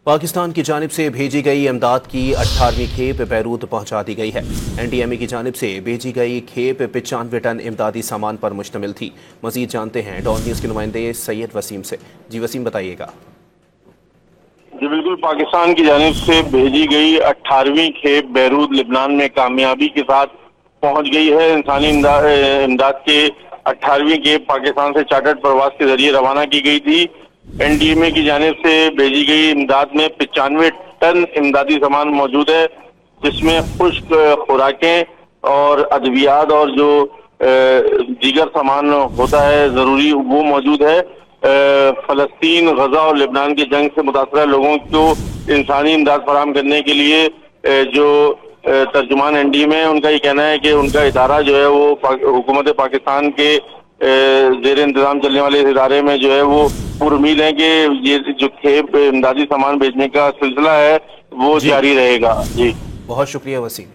پاکستان کی جانب سے بھیجی گئی امداد کی 18ویں کھیپ بیروت پہنچا دی گئی ہے۔ NDMA کی جانب سے بھیجی گئی کھیپ 95 ٹن امدادی سامان پر مشتمل تھی۔ مزید جانتے ہیں ڈان نیوز کے نمائندے سید وسیم سے۔ جی وسیم، بتائیے گا۔ جی بالکل، پاکستان کی جانب سے بھیجی گئی 18ویں کھیپ بیروت لبنان میں کامیابی کے ساتھ پہنچ گئی ہے۔ انسانی امداد کے 18ویں کھیپ پاکستان سے چارٹرڈ پرواز کے ذریعے روانہ کی گئی تھی۔ NDMA کی جانب سے بھیجی گئی امداد میں 95 ٹن امدادی سامان موجود ہے، جس میں خشک خوراکیں اور ادویات اور جو دیگر سامان ہوتا ہے ضروری وہ موجود ہے۔ فلسطین، غزہ اور لبنان کی جنگ سے متاثرہ لوگوں کو انسانی امداد فراہم کرنے کے لیے جو ترجمان NDMA ہے، ان کا یہ کہنا ہے کہ ان کا ادارہ جو ہے وہ حکومت پاکستان کے زیر انتظام چلنے والے ادارے میں جو ہے وہ پر امید ہے کہ یہ جو کھیپ امدادی سامان بھیجنے کا سلسلہ ہے وہ جاری رہے گا۔ جی بہت شکریہ وسیم۔